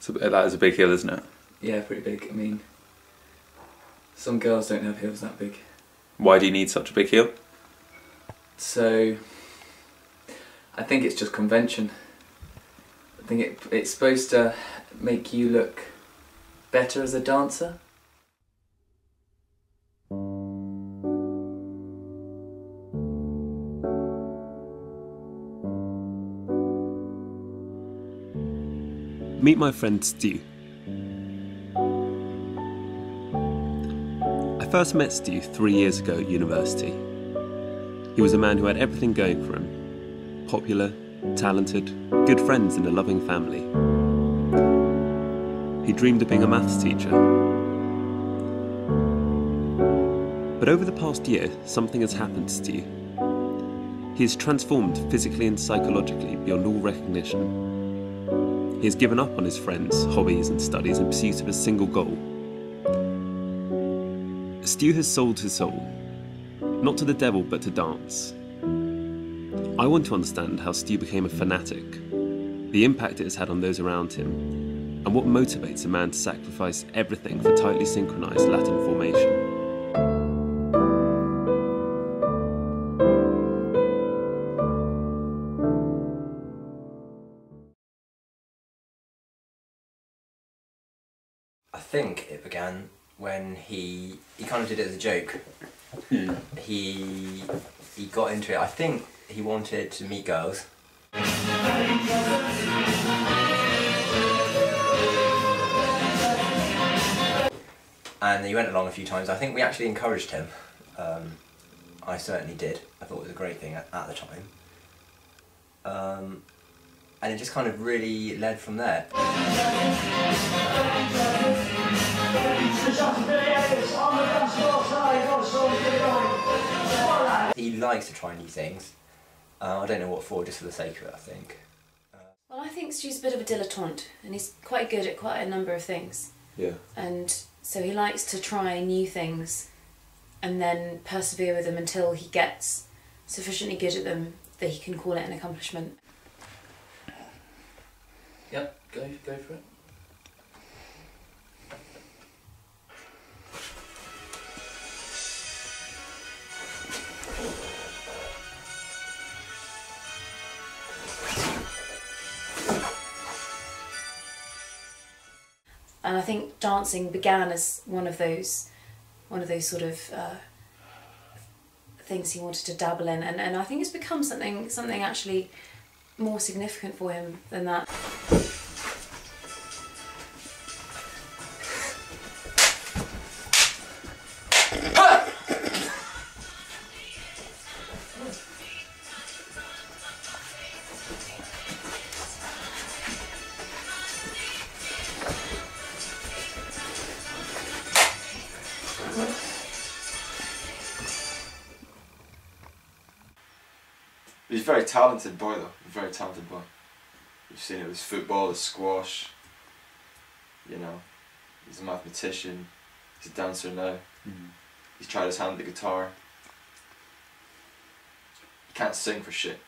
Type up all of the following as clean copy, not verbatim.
So that is a big hill, isn't it? Yeah, pretty big. I mean, some girls don't have heels that big. Why do you need such a big heel? So, I think it's just convention. I think it's supposed to make you look better as a dancer. Meet my friend Stu. I first met Stu 3 years ago at university. He was a man who had everything going for him. Popular, talented, good friends and a loving family. He dreamed of being a maths teacher. But over the past year, something has happened to Stu. He is transformed physically and psychologically beyond all recognition. He has given up on his friends, hobbies and studies in pursuit of a single goal. Stu has sold his soul, not to the devil but to dance. I want to understand how Stu became a fanatic, the impact it has had on those around him, and what motivates a man to sacrifice everything for tightly synchronised Latin formation. I think it began when he kind of did it as a joke. He got into it. I think he wanted to meet girls. And he went along a few times. I think we actually encouraged him. I certainly did. I thought it was a great thing at the time. And it just kind of really led from there. He likes to try new things. I don't know what for, just for the sake of it, I think. Well, I think Stu's a bit of a dilettante, and he's quite good at quite a number of things. Yeah. And so he likes to try new things and then persevere with them until he gets sufficiently good at them that he can call it an accomplishment. Yep, go for it. And I think dancing began as one of those sort of things he wanted to dabble in, and I think it's become something actually more significant for him than that. He's a very talented boy though, a very talented boy. You've seen it with football, with squash, you know. He's a mathematician, he's a dancer now. He's tried his hand at the guitar. He can't sing for shit.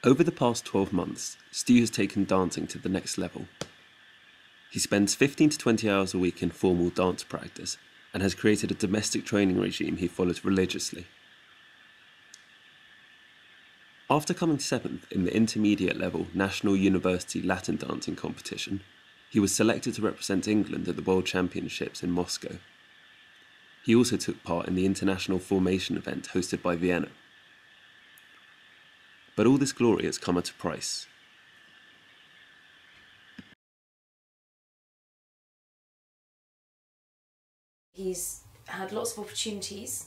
Over the past 12 months, Stu has taken dancing to the next level. He spends 15 to 20 hours a week in formal dance practice and has created a domestic training regime he follows religiously. After coming 7th in the intermediate level National University Latin Dancing competition, he was selected to represent England at the World Championships in Moscow. He also took part in the international formation event hosted by Vienna. But all this glory has come at a price. He's had lots of opportunities,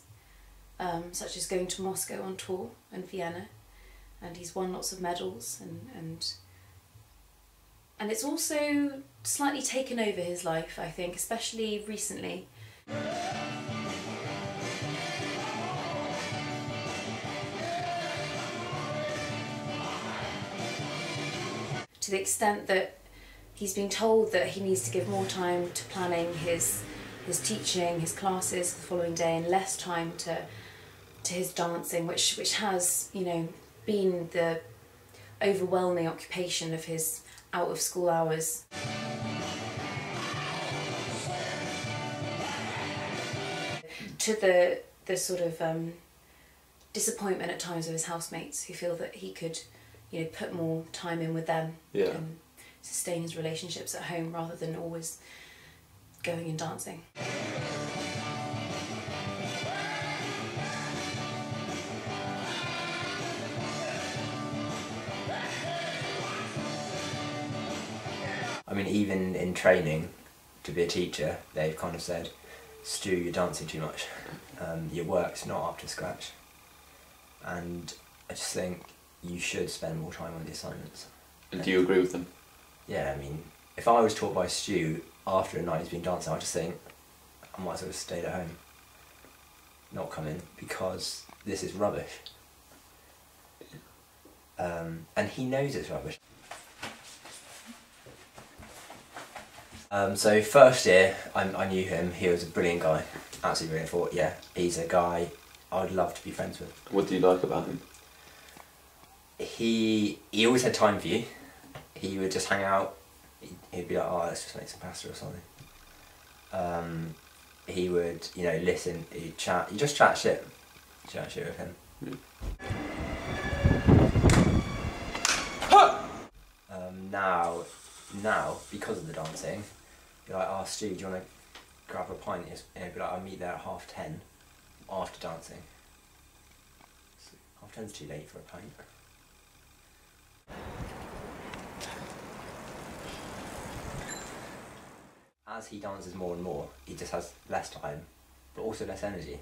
such as going to Moscow on tour and Vienna, and he's won lots of medals, and And it's also slightly taken over his life, I think, especially recently. To the extent that he's been told that he needs to give more time to planning his teaching, his classes for the following day, and less time to his dancing, which has, you know, been the overwhelming occupation of his out of school hours. To the sort of disappointment at times of his housemates, who feel that he could, you know, put more time in with them and sustain his relationships at home rather than always going and dancing. I mean, even in training to be a teacher, they've kind of said, Stu, you're dancing too much. Your work's not up to scratch. And I just think you should spend more time on the assignments. And do you agree with them? Yeah, I mean, if I was taught by Stu after a night he's been dancing, I just think I might as well have stayed at home, not come in, because this is rubbish. And he knows it's rubbish. So first year, I knew him. He was a brilliant guy, absolutely brilliant. I thought, yeah, he's a guy I would love to be friends with. What do you like about him? He always had time for you. He would just hang out. He'd be like, oh, let's just make some pasta or something. He would, you know, listen. He'd chat. You just chat shit. Chat shit with him. Now, because of the dancing, you're like, oh, Stu, do you want to grab a pint? And he'd be like, I'll meet there at 10:30 after dancing. So 10:30's too late for a pint. As he dances more and more, he just has less time, but also less energy.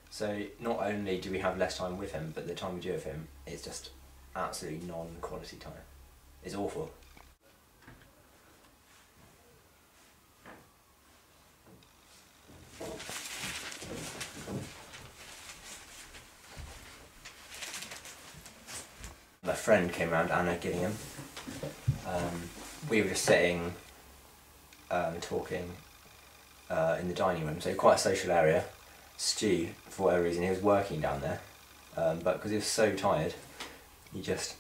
So not only do we have less time with him, but the time we do with him is just absolutely non-quality time. It's awful. My friend came round, Anna Gillingham. We were just sitting, talking in the dining room, so quite a social area. Stu, for whatever reason, he was working down there, but because he was so tired, he was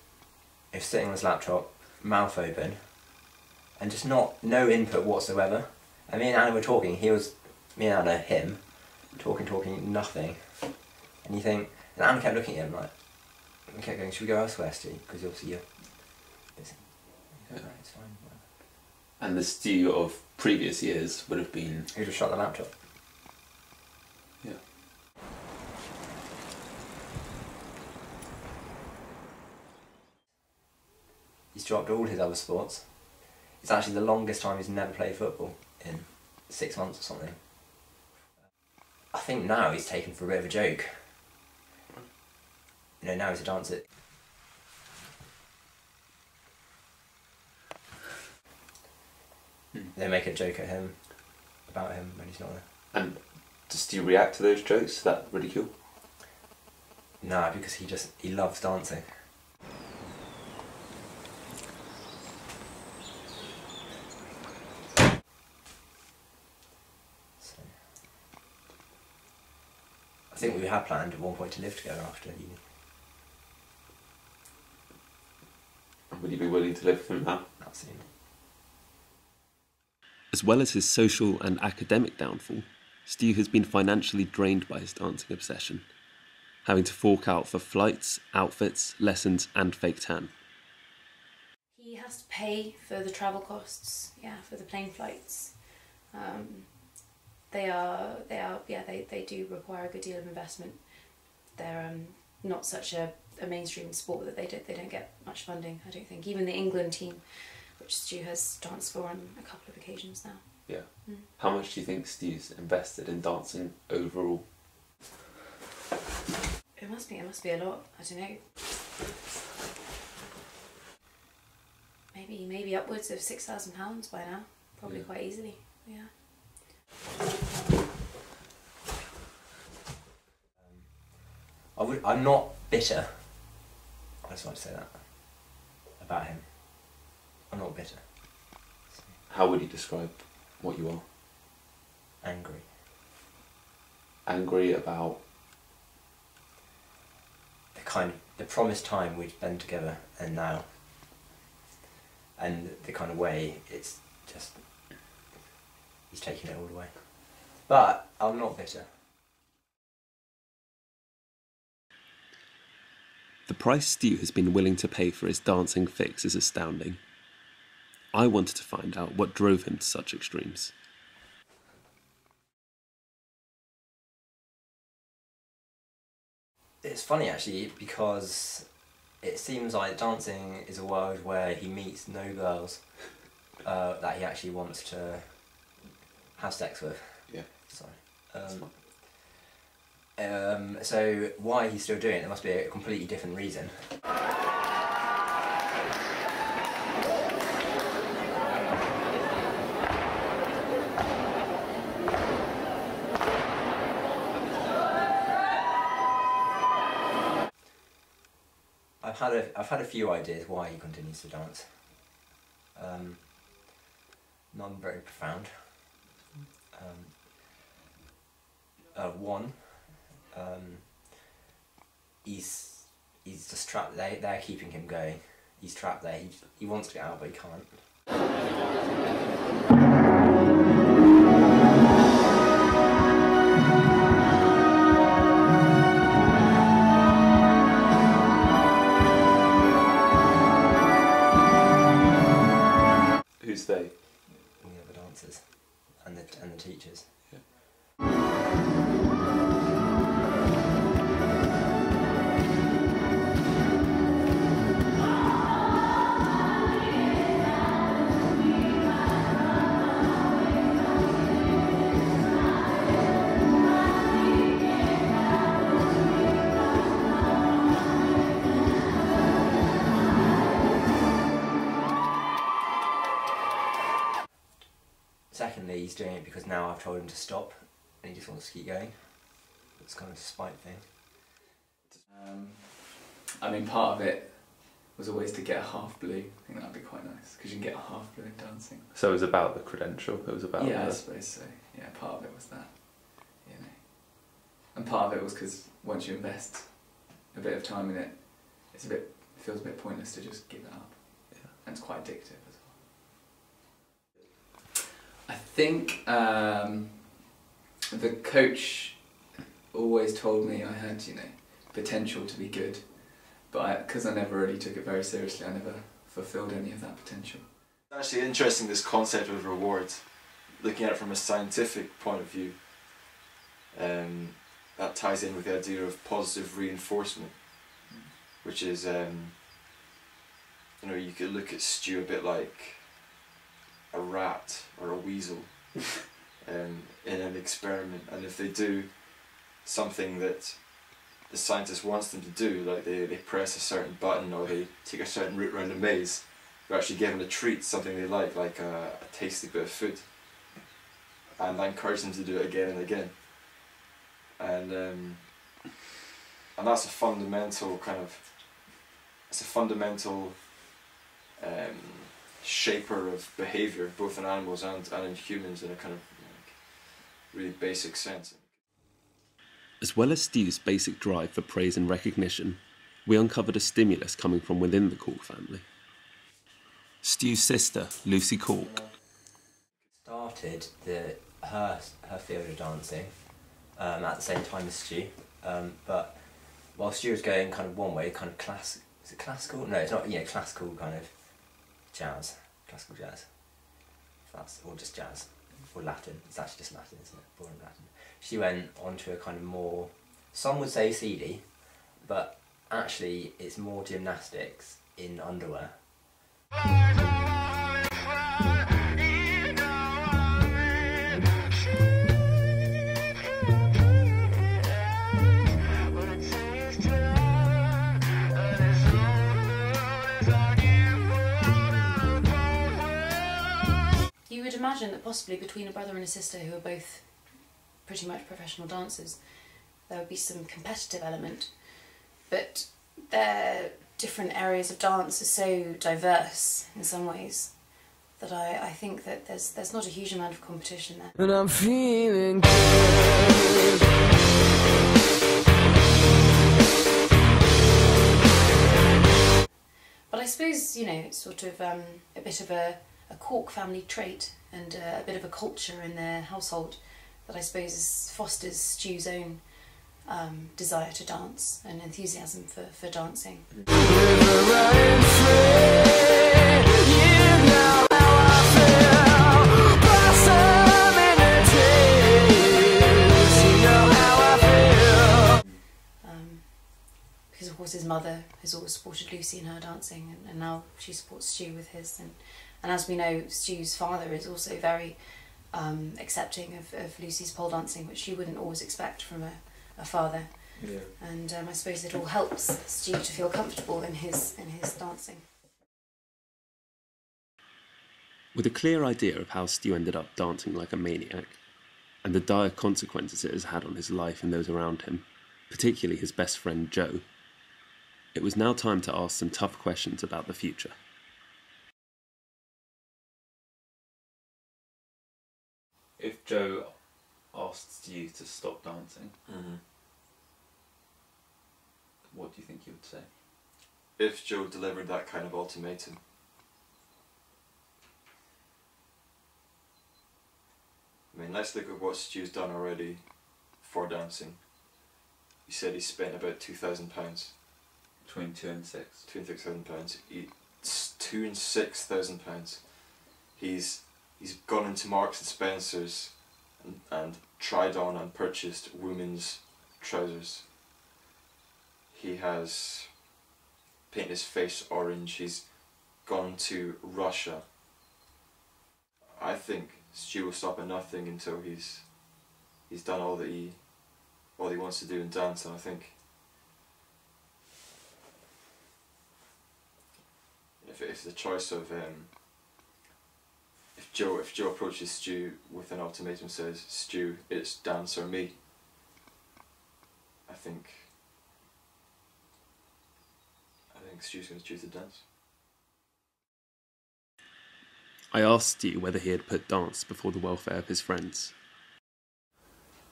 sitting on his laptop, mouth open, and just no input whatsoever. And me and Anna were talking, me and Anna, him, talking, nothing. And you think, and Anna kept looking at him like, we kept going, should we go elsewhere, Stu? Because obviously you're busy. Yeah. Right, it's fine. Whatever. And the Stu of previous years would have been... He just shut the laptop. Yeah. He's dropped all his other sports. It's actually the longest time he's never played football, in 6 months or something. I think now he's taken for a bit of a joke. You know, now he's a dancer. They make a joke at him, about him, when he's not there. And does Stu react to those jokes, that ridicule? Nah, because he loves dancing. So, I think we had planned at one point to live together after uni. Would you be willing to live with him now? Not soon. As well as his social and academic downfall, Stu has been financially drained by his dancing obsession, having to fork out for flights, outfits, lessons and fake tan. He has to pay for the travel costs, for the plane flights. They do require a good deal of investment. They're not such a mainstream sport that they don't get much funding, I don't think. Even the England team, which Stu has danced for on a couple of occasions now. Yeah. How much do you think Stu's invested in dancing overall? It must be a lot, I don't know. Maybe maybe upwards of £6,000 by now, probably quite easily. Yeah. I'm not bitter. I just want to say that about him. I'm not bitter. How would you describe what you are? Angry. Angry about? The promised time we'd spend together and now. And the kind of way it's just, he's taking it all away. But I'm not bitter. The price Stu has been willing to pay for his dancing fix is astounding. I wanted to find out what drove him to such extremes. It's funny actually, because it seems like dancing is a world where he meets no girls that he actually wants to have sex with. Yeah. Sorry. So why he's still doing it, there must be a completely different reason. I've had a few ideas why he continues to dance. None very profound. One, he's just trapped. They're keeping him going. He's trapped there. He wants to get out, but he can't. Who's they? The other dancers and the teachers. Yeah. Secondly, he's doing it because now I've told him to stop and he just wants to keep going. It's kind of a spite thing. I mean, part of it was always to get a half blue. I think that'd be quite nice, because you can get a half blue in dancing. So it was about the credential, it was about Yeah, I suppose so. Yeah, part of it was that, you know. And part of it was because once you invest a bit of time in it, it feels a bit pointless to just give it up. Yeah. And it's quite addictive as well. I think the coach always told me I had, you know, potential to be good, but because I never really took it very seriously, I never fulfilled any of that potential. It's actually interesting, this concept of rewards, looking at it from a scientific point of view. That ties in with the idea of positive reinforcement, which is, you know, you could look at Stu a bit like a rat or a weasel in an experiment, and if they do something that the scientist wants them to do, like they press a certain button or they take a certain route around a maze, they're actually given a treat, something they like a tasty bit of food, and that encourages them to do it again and again. And that's a fundamental shaper of behaviour, both in animals and in humans, in a kind of really basic sense. As well as Stu's basic drive for praise and recognition, we uncovered a stimulus coming from within the Cork family. Stu's sister, Lucy Cork, Started her field of dancing at the same time as Stu, but while Stu was going kind of one way, kind of is it classical? No, it's not. Yeah, classical kind of classical jazz. Or just jazz, or Latin. It's actually just Latin, isn't it? Boring Latin. She went on to a kind of more, some would say seedy, but actually it's more gymnastics in underwear. you would imagine that possibly between a brother and a sister who are both pretty much professional dancers, there would be some competitive element. But their different areas of dance are so diverse in some ways that I think that there's not a huge amount of competition there. And I'm feeling good. But I suppose, you know, it's sort of a bit of a Cork family trait and a bit of a culture in their household that I suppose fosters Stu's own desire to dance and enthusiasm for dancing. Because of course his mother has always supported Lucy in her dancing, and now she supports Stu with his, and as we know, Stu's father is also very accepting of Lucy's pole dancing, which you wouldn't always expect from a father. Yeah. And I suppose it all helps Stu to feel comfortable in his dancing. With a clear idea of how Stu ended up dancing like a maniac, and the dire consequences it has had on his life and those around him, particularly his best friend Joe, it was now time to ask some tough questions about the future. If Joe asked you to stop dancing, what do you think you would say? If Joe delivered that kind of ultimatum, I mean, let's look at what Stu's done already for dancing. He said he spent about £2,000. Between 2 and 6. £2,000. It's £2,000 and £6,000. He's gone into Marks and Spencer's and tried on and purchased women's trousers. He has painted his face orange. He's gone to Russia. I think Stu will stop at nothing until he's done all he wants to do in dance, and I think if the choice of if Joe approaches Stu with an ultimatum and says, Stu, it's dance or me, I think Stu's going to choose the dance. I asked Stu whether he had put dance before the welfare of his friends.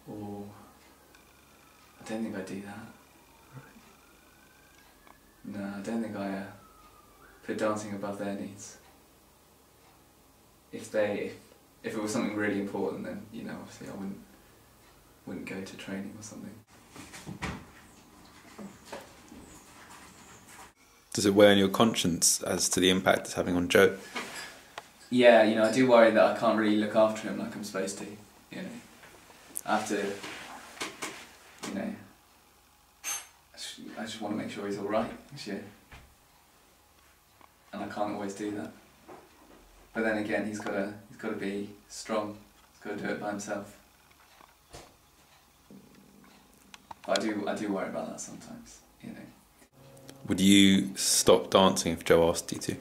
Oh, I don't think I do that. No, I don't think I put dancing above their needs. If it was something really important, then, you know, obviously I wouldn't go to training or something. Does it weigh on your conscience as to the impact it's having on Joe? Yeah, you know, I do worry that I can't really look after him like I'm supposed to, you know. I have to, you know, I just want to make sure he's alright this year. And I can't always do that. But then again, he's got to be strong. He's got to do it by himself. But I do worry about that sometimes, you know. Would you stop dancing if Joe asked you to?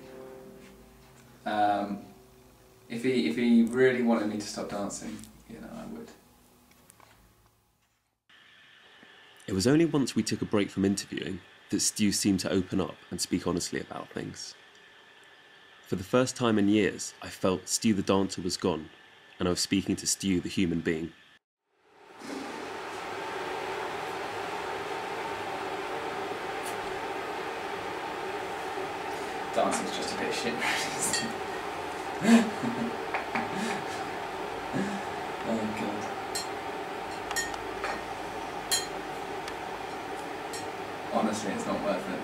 If he really wanted me to stop dancing, you know, I would. It was only once we took a break from interviewing that Stu seemed to open up and speak honestly about things. For the first time in years, I felt Stu the dancer was gone, and I was speaking to Stu the human being. Dancing's just a bit shit. Oh god. Honestly, it's not worth it.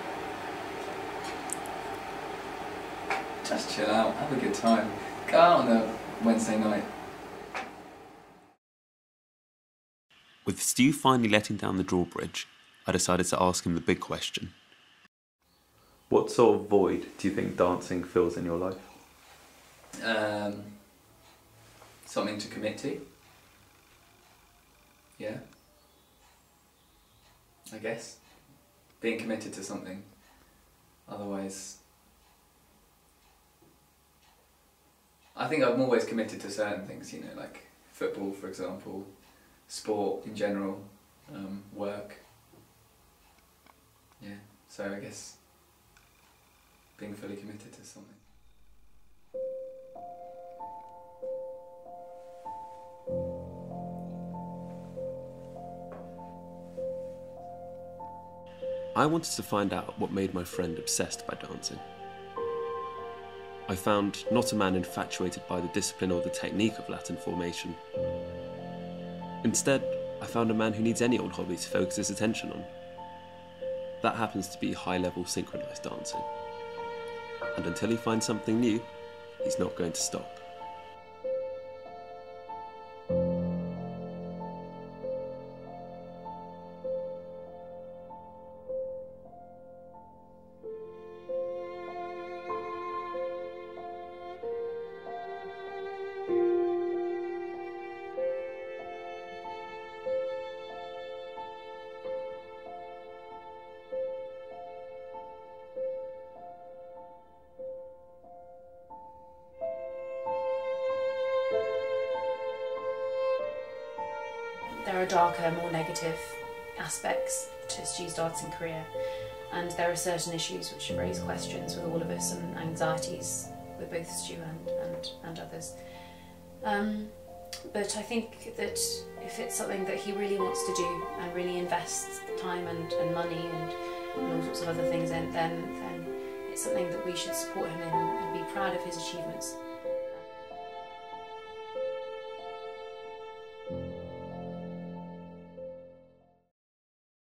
Just chill out, have a good time. Go out on a Wednesday night. With Stu finally letting down the drawbridge, I decided to ask him the big question. What sort of void do you think dancing fills in your life? Something to commit to. Yeah. I guess. Being committed to something. Otherwise, I think I'm always committed to certain things, you know, like football, for example, sport in general, work. Yeah, so I guess being fully committed to something. I wanted to find out what made my friend obsessed by dancing. I found not a man infatuated by the discipline or the technique of Latin formation. Instead, I found a man who needs any old hobby to focus his attention on. That happens to be high-level synchronised dancing. And until he finds something new, he's not going to stop. There are darker, more negative aspects to Stu's dancing career, and there are certain issues which raise questions with all of us and anxieties with both Stu and others. But I think that if it's something that he really wants to do and really invests time and money and all sorts of other things in, then it's something that we should support him in and be proud of his achievements.